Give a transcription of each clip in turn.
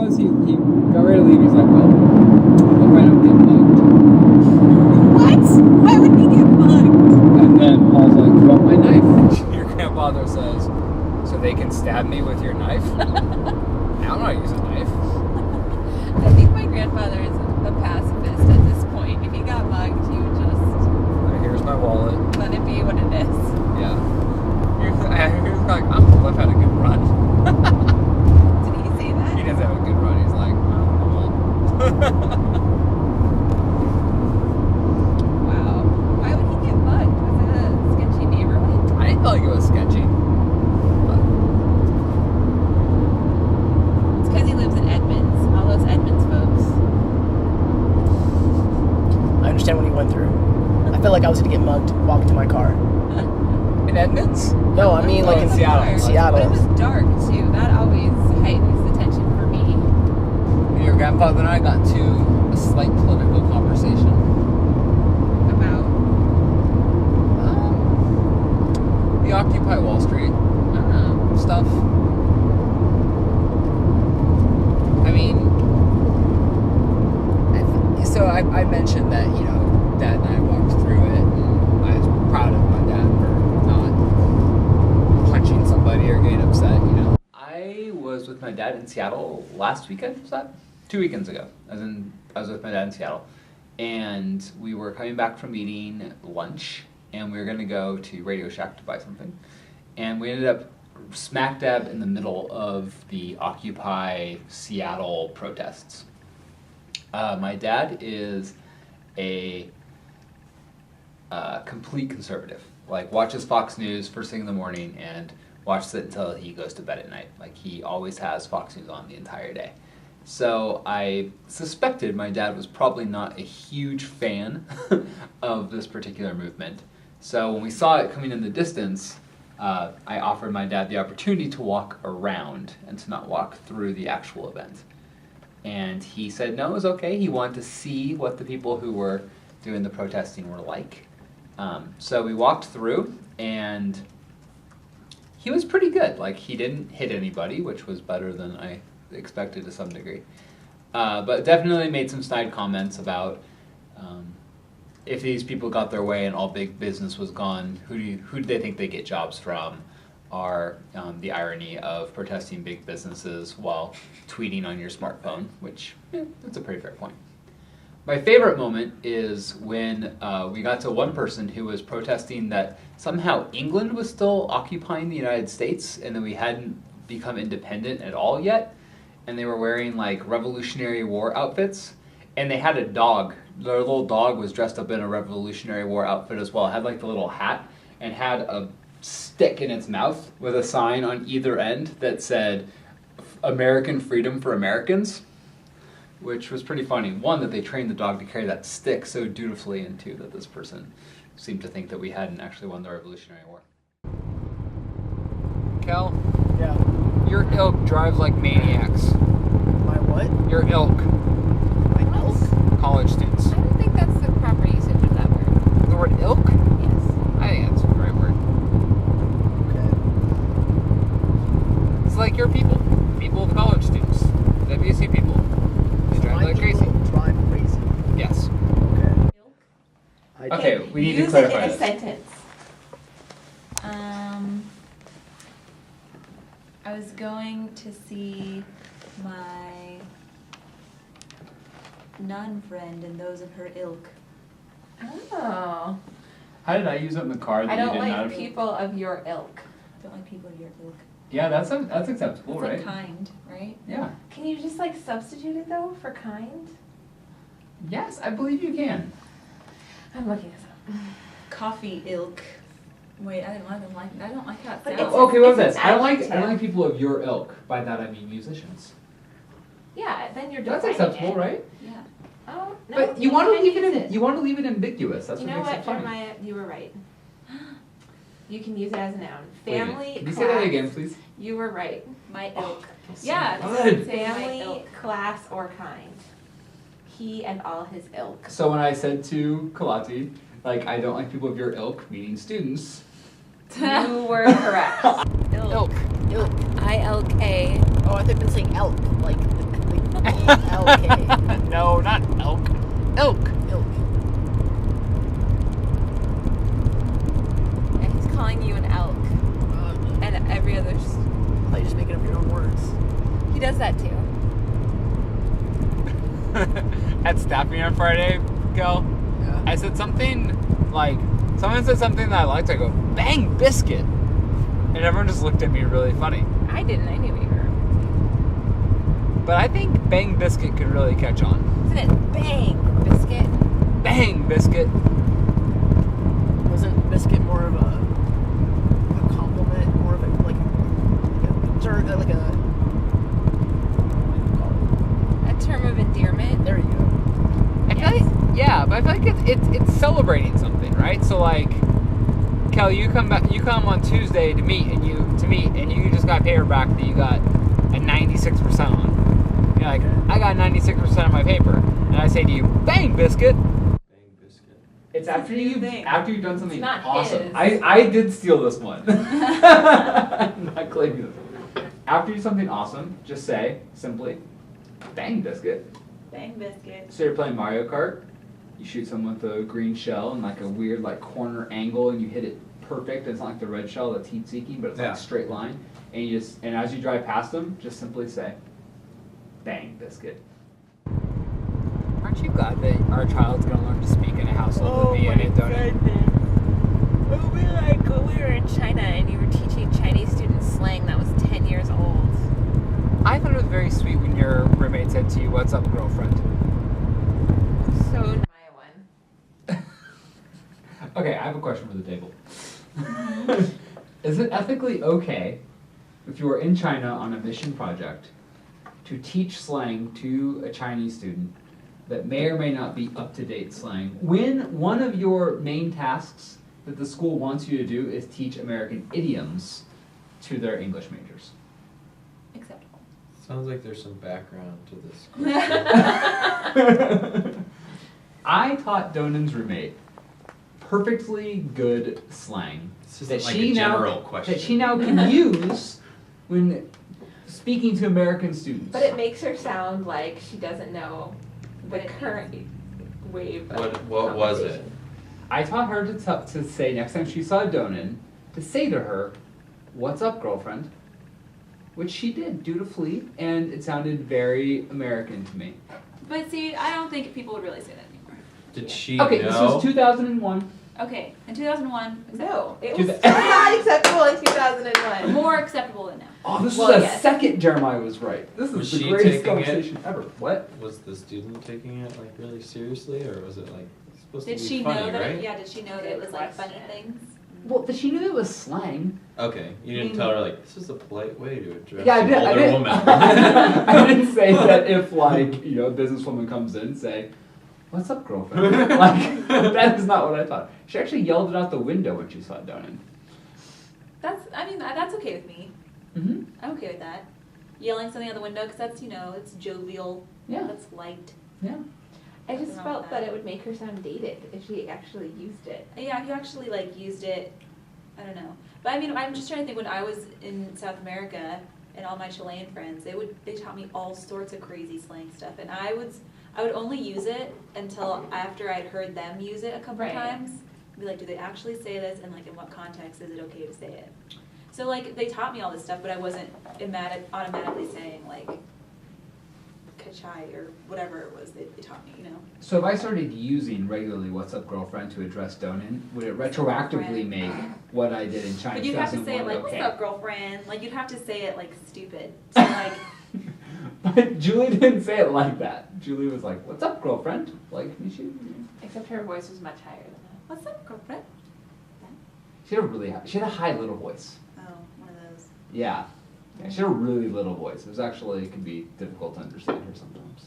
was, he got ready to leave. He's like, well, hope I don't get mugged. What? Why would he get mugged? And then Paul's like, you want my knife? Your grandfather says, so they can stab me with your knife? I'm not using a knife. I think my grandfather is a pacifist at this point. If he got mugged, he would just... Here's my wallet. Let it be what it is. Yeah. He was like, I'm cool, I've had a good run. Did he say that? He does have a good run. He's like, oh, Wow. Why would he get mugged? Was it a sketchy neighborhood? I didn't feel like it was sketchy. It's because he lives in Edmonds. All those Edmonds folks. I understand what he went through. I felt like I was going to get mugged walking to my car. In Edmonds? No, I mean like in Seattle. Seattle. But it was dark too. That always heightens the tension for me. Your grandfather and I got into a slight political conversation. About The Occupy Wall Street stuff. I mean, so I mentioned that, you know, Dad and I walked through it, and I was proud of my dad for not punching somebody or getting upset, you know. I was with my dad in Seattle last weekend, was that? 2 weekends ago. I was with my dad in Seattle, and we were coming back from eating lunch, and we were going to go to Radio Shack to buy something, and we ended up smack dab in the middle of the Occupy Seattle protests. My dad is a complete conservative. Like, watches Fox News first thing in the morning and watches it until he goes to bed at night. Like, he always has Fox News on the entire day. So I suspected my dad was probably not a huge fan of this particular movement. So when we saw it coming in the distance, I offered my dad the opportunity to walk around and to not walk through the actual event. And he said no, it was okay. He wanted to see what the people who were doing the protesting were like. So we walked through, and he was pretty good. Like, he didn't hit anybody, which was better than I expected to some degree. But definitely made some snide comments about if these people got their way and all big business was gone, who do they think they get jobs from? Or the irony of protesting big businesses while tweeting on your smartphone, which, that's a pretty fair point. My favorite moment is when we got to one person who was protesting that somehow England was still occupying the United States and that we hadn't become independent at all yet. And they were wearing like Revolutionary War outfits. And they had a dog. Their little dog was dressed up in a Revolutionary War outfit as well. It had like the little hat and had a stick in its mouth with a sign on either end that said American freedom for Americans, which was pretty funny. One, that they trained the dog to carry that stick so dutifully, and two, that this person seemed to think that we hadn't actually won the Revolutionary War. Kel? Yeah. Your ilk drive like maniacs. My what? Your ilk. My elk? College students. I don't think that's the proper usage of that word. The word ilk? Yes. I think that's the right word. Okay. It's like your people. People, the college students. WC people. They drive My like crazy. people drive crazy. Yes. Okay. Okay, we need to Use clarify it in a this. sentence. I was going to see my nun friend and those of her ilk. Oh. How did I use it in the car that I you don't didn't like know? people of your ilk. Don't like people of your ilk. Yeah, that's acceptable, It's right? like kind, right? Yeah. Can you just like substitute it though for kind? Yes, I believe you can. I'm looking this up. Coffee ilk. Wait, I don't like that But sound. it's- Okay, what was it's this? an I don't like adjective. people of your ilk. By that I mean musicians. Yeah, then you're That's defining acceptable, it. right? Yeah. Oh, no, But you want to can leave use it ambiguous. That's You what know makes what, it funny. Jeremiah? You were right. You can use it as a noun. Wait a minute. Family, Can you class. say that again, please? You were right. My ilk. Yeah, Good. family, My ilk. class, or kind. He and all his ilk. So when I said to Kalati, like, I don't like people of your ilk, meaning students. You were correct. Ilk. Ilk. ILK. Oh, I thought you've been saying elk. Like A-L-K. No, not elk. Elk. Ilk. And he's calling you an elk. And every other... Like just making up your own words. He does that too. At staffing on Friday, Kel, Yeah. I said something like, someone said something that I liked. I go, bang biscuit. And everyone just looked at me really funny. I didn't. I knew what you were. But I think bang biscuit could really catch on. Isn't it bang biscuit? Bang biscuit. Wasn't biscuit more of a compliment, more of a like a A term of endearment. there you go. I feel like, yeah, but I feel like it's celebrating something, right? So like, Kel, you come on Tuesday to meet, and you just got paper back that you got a 96% on. You're like, I got 96% on my paper, and I say to you, bang biscuit. It's after you've done something It's not awesome. his. I did steal this one. I'm not claiming this one. After you do something awesome, just say simply, bang biscuit. Bang biscuit. So you're playing Mario Kart, you shoot someone with a green shell in like a weird like corner angle, and you hit it perfect. It's not like the red shell that's heat seeking, but it's like a straight line. And as you drive past them, just simply say, bang biscuit. Aren't you glad that our child's gonna learn to speak in a household with me and it, don't it? It would be like when we were in China and you were teaching Chinese students slang that was 10 years old. I thought it was very sweet when your roommate said to you, "What's up, girlfriend?" So My one. Okay, I have a question for the table. Is it ethically okay if you are in China on a mission project to teach slang to a Chinese student that may or may not be up-to-date slang when one of your main tasks that the school wants you to do is teach American idioms to their English majors? acceptable. Sounds like there's some background to this. I taught Donan's roommate perfectly good slang This isn't that like she a now general question. that she now can use when speaking to American students. But it makes her sound like she doesn't know the current wave of What was it? conversation. I taught her to say next time she saw Donan, to say to her, "What's up, girlfriend?" Which she did dutifully, and it sounded very American to me. But see, I don't think people would really say that anymore. Did she Okay, know? this was 2001. Okay, in 2001, No, it Do was that. still not acceptable in 2001. more acceptable than now. Oh, this Well, was a yes. second Jeremiah was right. This is Was the she greatest taking it? conversation ever. What? Was the student taking it like really seriously, or was it like supposed Did to be she funny, know that? right? Yeah, did she know that it was like funny things? Well, she knew it was slang. Okay, you didn't tell her like this is a polite way to address Yeah, I an did. older woman. I didn't say that if, like, you know, a businesswoman comes in, say, "What's up, girlfriend?" Like, that is not what I thought. She actually yelled it out the window when she saw Donan. That's okay with me. Mm-hmm. I'm okay with that. Yelling something out the window because that's, it's jovial. Yeah. That's light. Yeah. I just Nothing wrong felt with that that. it would make her sound dated if she actually used it. Yeah, if you actually like used it, I don't know. But I mean, I'm just trying to think when I was in South America and all my Chilean friends, they taught me all sorts of crazy slang stuff, and I would only use it until after I'd heard them use it a couple Right. times. Be like, do they actually say this, and like in what context is it okay to say it? So like they taught me all this stuff, but I wasn't automatically saying like kachai or whatever it was they taught me, So if I started using regularly "What's up, girlfriend" to address Donan, would it retroactively make what I did in China But you'd have to say it 2001 like, okay? "What's up, girlfriend?" Like you'd have to say it like stupid. So like, But Julie didn't say it like that. Julie was like, "What's up, girlfriend?" Like, Except her voice was much higher than "What's up, girlfriend?" she had a high little voice. Oh, one of those. Yeah. She had a really little voice. It can be difficult to understand her sometimes.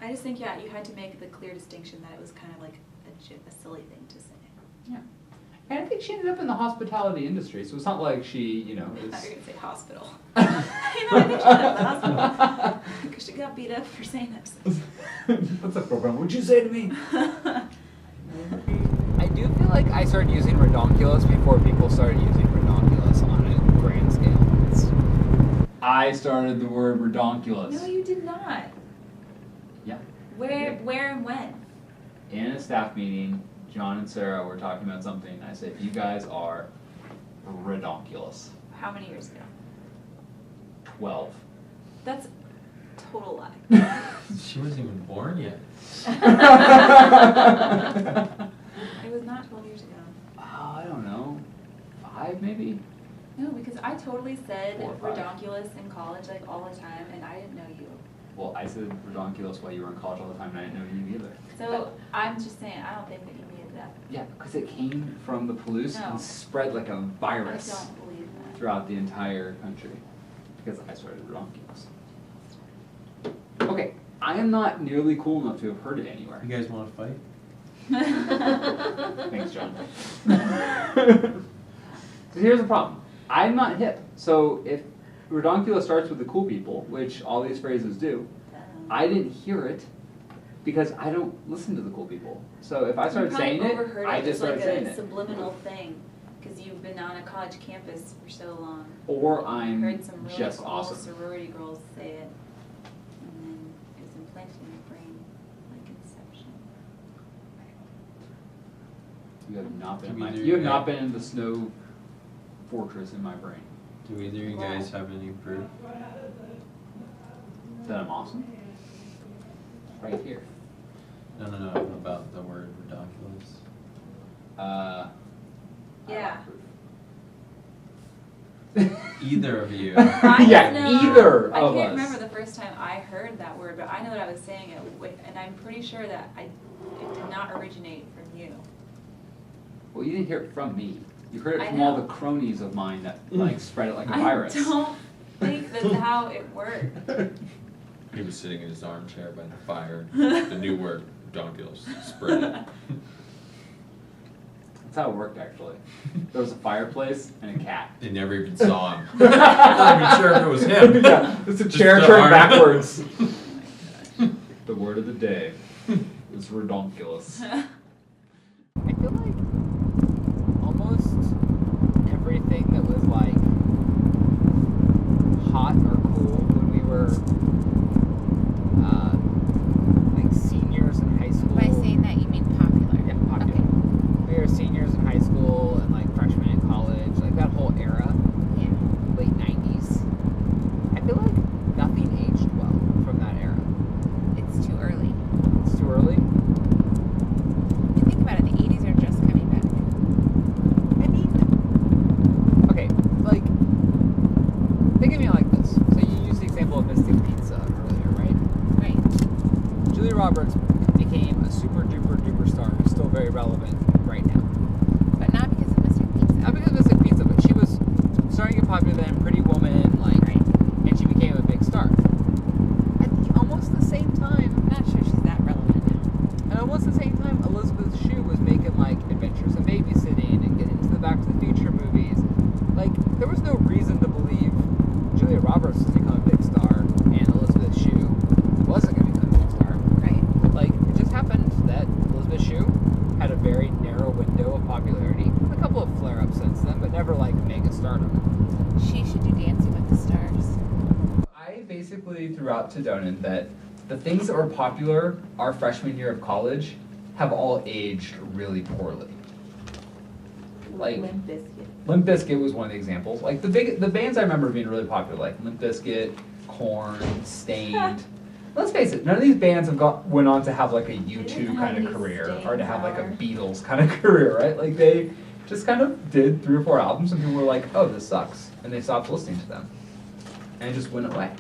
I just think, you had to make the clear distinction that it was kind of like a silly thing to say. Yeah. And I think she ended up in the hospitality industry, so it's not like she, I thought you is... were going to say hospital. I think she ended up in the hospital. Because she got beat up for saying that. What's up, girlfriend? What'd you say to me? I do feel like I started using redonkulous before people started using redonkulous on a grand scale. I started the word redonkulous. No, you did not. Yeah. Where and when? In a staff meeting, John and Sarah were talking about something. I said, you guys are redonkulous. How many years ago? 12. That's a total lie. She wasn't even born yet. It was not 12 years ago. Oh, I don't know. 5 maybe? No, because I totally said 4 or 5. redonkulous in college like all the time, and I didn't know you. Well, I said redonkulous while you were in college all the time, and I didn't know you either. So I'm just saying, I don't think that you made it up. Yeah, because it came from the Palouse No. and spread like a virus I don't believe that. throughout the entire country. Because I started redonkulous. Okay, I am not nearly cool enough to have heard it anywhere. You guys want to fight? Thanks, John. So here's the problem. I'm not hip. So if redonkulous starts with the cool people, which all these phrases do, I didn't hear it because I don't listen to the cool people. So if I started saying it, I just started saying It's it. like a subliminal thing, because you've been on a college campus for so long. Or I I'm heard some really just cool awesome. sorority girls say it, and then it was implanted in your brain, like Inception. You have not been. Can In my, either you have you not guys- been in the snow fortress in my brain. Do either of you guys have any proof? That I'm awesome. Right here. No, about the word redonkulous. Yeah. Either of you. Yeah, either I of can't us. remember the first time I heard that word, but I know that I was saying it with, and I'm pretty sure that it did not originate from you. Well, you didn't hear it from me. You heard it I from all know. the cronies of mine that like spread it like a virus. I don't think that's how it worked. He was sitting in his armchair by the fire. The new word, redonkulous, spread it. That's how it worked, actually. There was a fireplace and a cat. They never even saw him. Not even sure if it was him. Yeah, it's a Just chair the turned arm. backwards. The word of the day is redonkulous. I feel like almost everything that was like hot or cool when we were like seniors in high school. By saying that, you mean popular. Yeah, popular. We were seniors in high school and like freshmen in college, like that whole era, Okay. Yeah. late 90s. I feel like nothing aged well from that era. It's too early. It's too early. You think about it, the 80s are just coming back. I mean, okay, like, think of me like this. So you used the example of Mystic Pizza earlier, right? Right. Julia Roberts became a super duper duper star, who's still very relevant right now. But not because of Mr. Pizza. Not because of Mystic Pizza, but she was starting to get popular then, Pretty Woman, like, Right. and she became a big star. At almost the same time, I'm not sure she's that relevant now. at almost the same time, Elizabeth Shue was making like Adventures in Babysitting and getting into the Back to the Future movies. Like, there was no reason to believe Julia Roberts was become a big star and Elizabeth Shue wasn't going to become a big star. Right. Like, it just happened that Elizabeth Shue had a very narrow window of popularity. A couple of flare-ups since then, but never like mega stardom. She should do Dancing with the Stars. I basically threw out to Donan that the things that were popular our freshman year of college have all aged really poorly. Like Limp Bizkit. Limp Bizkit was one of the examples. Like the bands I remember being really popular, like Limp Bizkit, Korn, Stained. Let's face it, none of these bands went on to have like a didn't U2 have kind of any career staying or to have like a power. Beatles kind of career, right? Like they just kind of did 3 or 4 albums and people were like, oh, this sucks. And they stopped listening to them. And it just went away.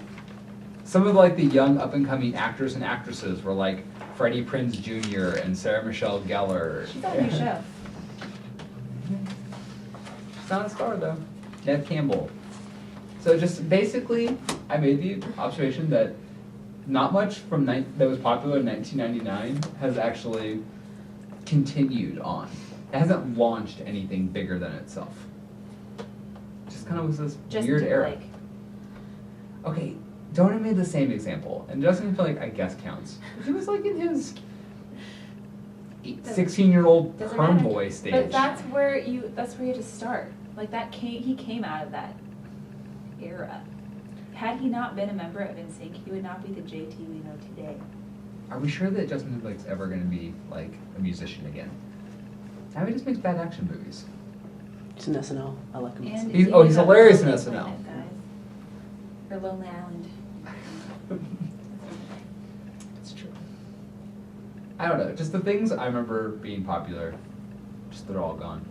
Some of like the young up and coming actors and actresses were like Freddie Prinze Jr. and Sarah Michelle Gellar. She's on your show. She's not a star though. Neve Campbell. So just basically, I made the observation that not much from that was popular in 1999 has actually continued on. It hasn't launched anything bigger than itself. Just kind of was this weird era. Timberlake. Okay, Donut made the same example, and Justin Timberlake, I guess, counts. He was like in his 16-year-old Doesn't perm matter. boy stage. But that's where you had to start. Like he came out of that era. Had he not been a member of NSYNC, he would not be the JT we know today. Are we sure that Justin Timberlake's ever going to be like a musician again? Now he just makes bad action movies. It's an SNL. I like him. And He's- he oh, he's was on hilarious in Lonely SNL. Planet, guys. Or Lonely Island. It's true. I don't know. Just the things I remember being popular, just they're all gone.